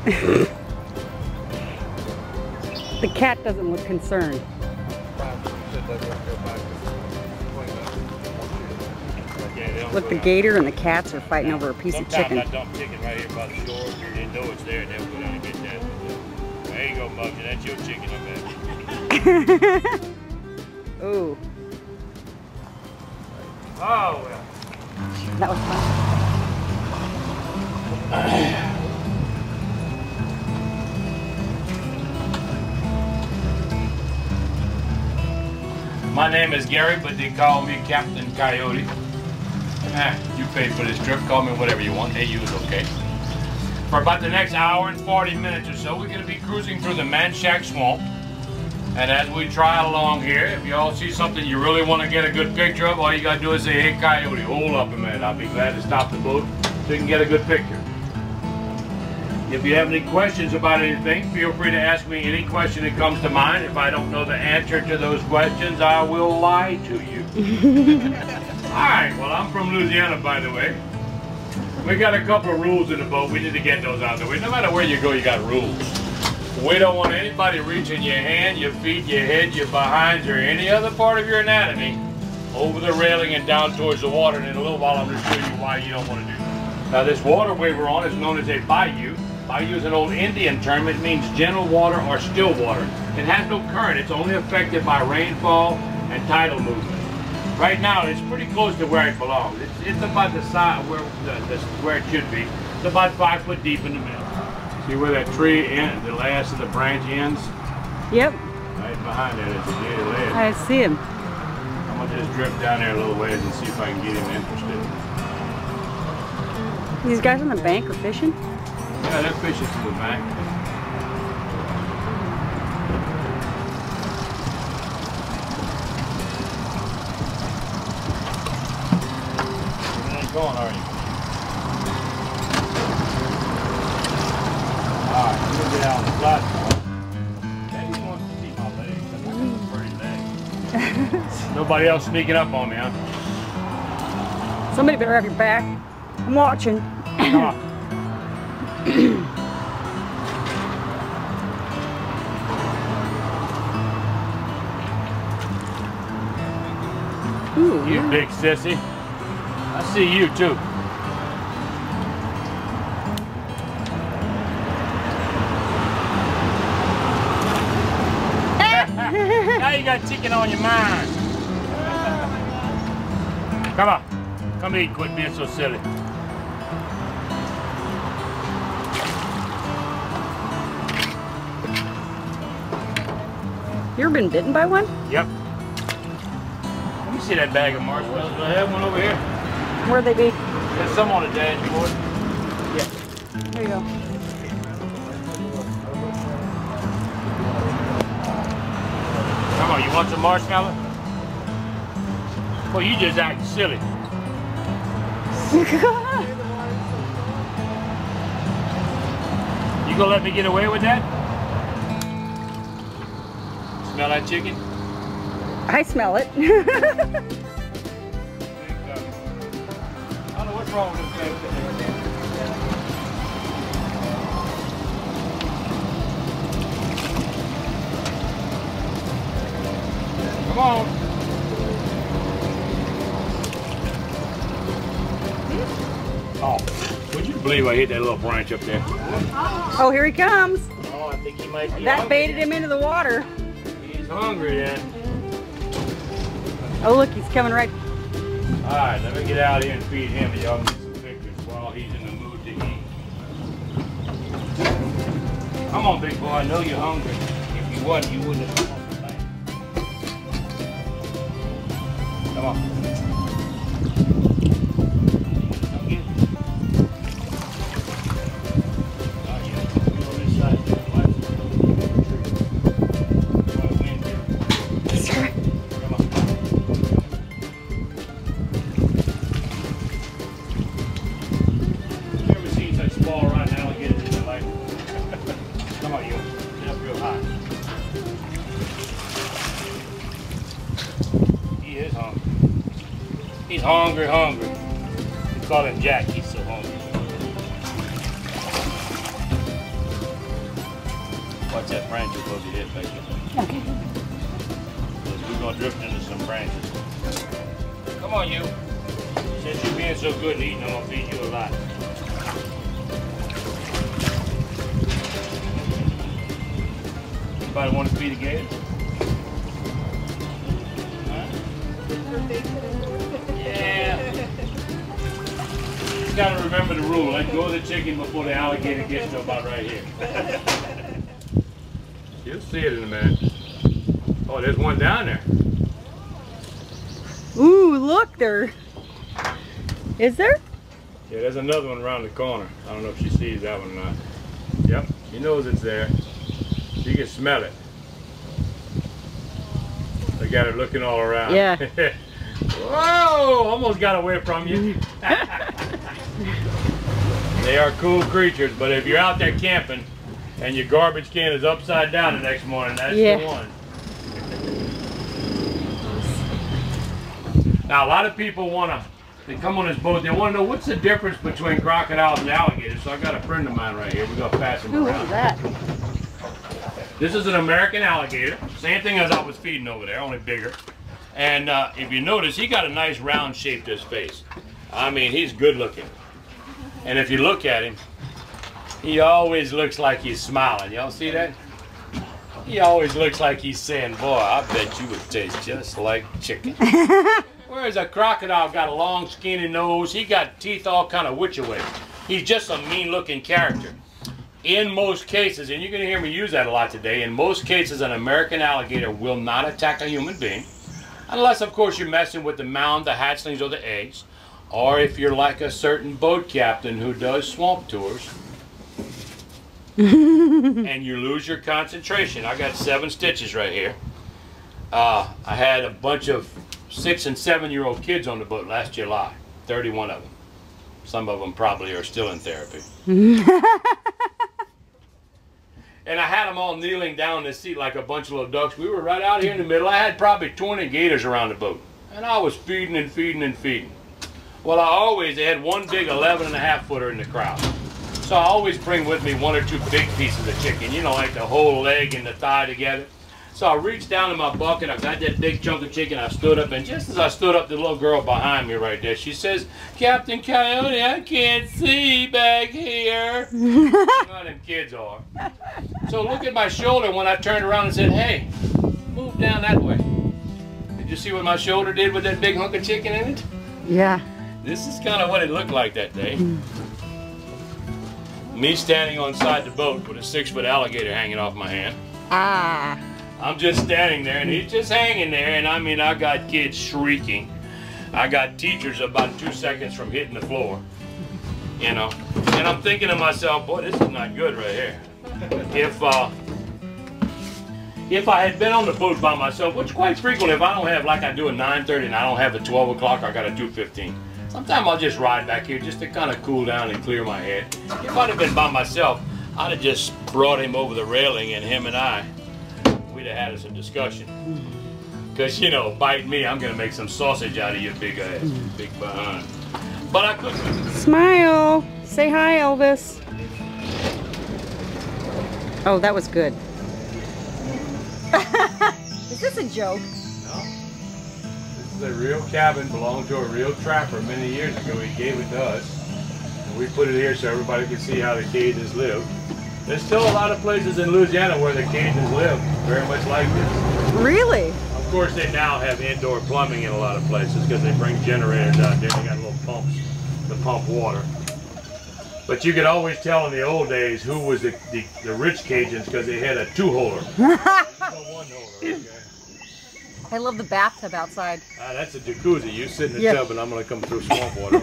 The cat doesn't look concerned. Look, the gator and the cats are fighting over a piece of chicken. I dump chicken right here by the shore. They know it's there, and they'll go down and get that. There you go, Muggsy. That's your chicken, I bet. Ooh. Oh, well. That was fun. My name is Gary, but they call me Captain Coyote. You paid for this trip. Call me whatever you want. Hey, you is okay. For about the next hour and 40 minutes or so, we're going to be cruising through the Man Shack Swamp. And as we try along here, if you all see something you really want to get a good picture of, all you got to do is say, hey, Coyote, hold up a minute. I'll be glad to stop the boat so you can get a good picture. If you have any questions about anything, feel free to ask me any question that comes to mind. If I don't know the answer to those questions, I will lie to you. Alright, well, I'm from Louisiana, by the way. We got a couple of rules in the boat. We need to get those out of the way. No matter where you go, you got rules. We don't want anybody reaching your hand, your feet, your head, your behinds, or any other part of your anatomy over the railing and down towards the water. And in a little while, I'm going to show you why you don't want to do that. Now, this waterway we're on is known as a bayou. Bayou is an old Indian term. It means gentle water or still water. It has no current. It's only affected by rainfall and tidal movement. Right now, it's pretty close to where it belongs. It's about the size where it should be. It's about 5 foot deep in the middle. See where that tree ends, the last of the branch ends? Yep. Right behind that is a dead ledge. I see him. I'm gonna just drift down there a little ways and see if I can get him interested. These guys on the bank are fishing? Yeah, they're fishing to the bank. Going, are you? Alright, I'm gonna get out on the platform. Daddy wants to see my legs. I got some pretty legs. Nobody else sneaking up on me, huh? Somebody better have your back. I'm watching. Come on. Ooh, You big sissy. I see you too. Now you got chicken on your mind. Come on. Come eat. Quit being so silly. You ever been bitten by one? Yep. Let me see that bag of marshmallows. Do I have one over here? Where'd they be? There's some on the dashboard. Yeah. There you go. Come on, you want some marshmallow? Well, you just acting silly. You gonna let me get away with that? Smell that chicken? I smell it. I don't know what's wrong with this thing. Come on. Oh, would you believe I hit that little branch up there? Oh, here he comes. Oh, I think he might be That hungry. baited him into the water. He's hungry then. Oh, look, he's coming right. All right, let me get out here and feed him and y'all get some pictures while he's in the mood to eat. Come on, big boy, I know you're hungry. If you wasn't, you wouldn't have come off the bank. Come on. Come get it. Oh, yeah. Go on this side. That's right. Come on. You ever seen such small rotten alligators in your life? Come on, you. Get up real high. He is hungry. He's hungry, hungry. We call him Jack. He's so hungry. Watch that branch above your head back there. Okay. We're going to drift into some branches. Come on, you. Since you're being so good at eating, I'm going to feed you a lot. Anybody want to feed a gator? Huh? Yeah. You got to remember the rule. Let go of the chicken before the alligator gets to about right here. You'll see it in a minute. Oh, there's one down there. Ooh, look there. Is there? Yeah, there's another one around the corner. I don't know if she sees that one or not. Yep, she knows it's there. She can smell it. They got her looking all around. Yeah. Whoa! Almost got away from you. They are cool creatures, but if you're out there camping and your garbage can is upside down the next morning, that's the one. Now, a lot of people they come on this boat, they want to know what's the difference between crocodiles and alligators. So I got a friend of mine right here. We're going to pass him around. Who's that? This is an American alligator. Same thing as I was feeding over there, only bigger. And if you notice, he got a nice round shape to his face. I mean, he's good looking. And if you look at him, he always looks like he's smiling. Y'all see that? He always looks like he's saying, boy, I bet you would taste just like chicken. Whereas a crocodile got a long, skinny nose. He got teeth all kind of which away. He's just a mean-looking character. In most cases, and you're going to hear me use that a lot today, in most cases, an American alligator will not attack a human being. Unless, of course, you're messing with the mound, the hatchlings, or the eggs. Or if you're like a certain boat captain who does swamp tours. And you lose your concentration. I got 7 stitches right here. I had a bunch of 6- and 7-year-old kids on the boat last July. 31 of them. Some of them probably are still in therapy. And I had them all kneeling down in the seat like a bunch of little ducks. We were right out here in the middle. I had probably 20 gators around the boat. And I was feeding and feeding and feeding. Well, they had one big 11.5-footer in the crowd. So I always bring with me 1 or 2 big pieces of chicken, you know, like the whole leg and the thigh together. So I reached down in my bucket, I got that big chunk of chicken, I stood up, and just as I stood up, the little girl behind me right there, she says, Captain Coyote, I can't see back here. You know how them kids are. So look at my shoulder when I turned around and said, hey, move down that way. Did you see what my shoulder did with that big hunk of chicken in it? Yeah. This is kind of what it looked like that day. Me standing on side the boat with a 6-foot alligator hanging off my hand. Ah. I'm just standing there and he's just hanging there, and I mean, I got kids shrieking. I got teachers about 2 seconds from hitting the floor, you know. And I'm thinking to myself, boy, this is not good right here. If I had been on the boat by myself, which quite frequently, if I don't have, like I do at 9:30 and I don't have at 12 o'clock, I got a 2:15. Sometimes I'll just ride back here just to kind of cool down and clear my head. If I'd have been by myself, I'd have just brought him over the railing, and him and I, we'd have had us a discussion. Because, you know, bite me, I'm going to make some sausage out of your big ass, big behind. But I couldn't. Smile. Say hi, Elvis. Oh, that was good. Is this a joke? No. This is a real cabin, belonged to a real trapper many years ago. He gave it to us. And we put it here so everybody could see how the Cajuns live. There's still a lot of places in Louisiana where the Cajuns live, very much like this. Really? Of course, they now have indoor plumbing in a lot of places because they bring generators out there. They got little pumps to pump water. But you could always tell in the old days who was the rich Cajuns because they had a 2-holer. Okay. I love the bathtub outside. That's a jacuzzi. You sit in the tub and I'm going to come through swamp water.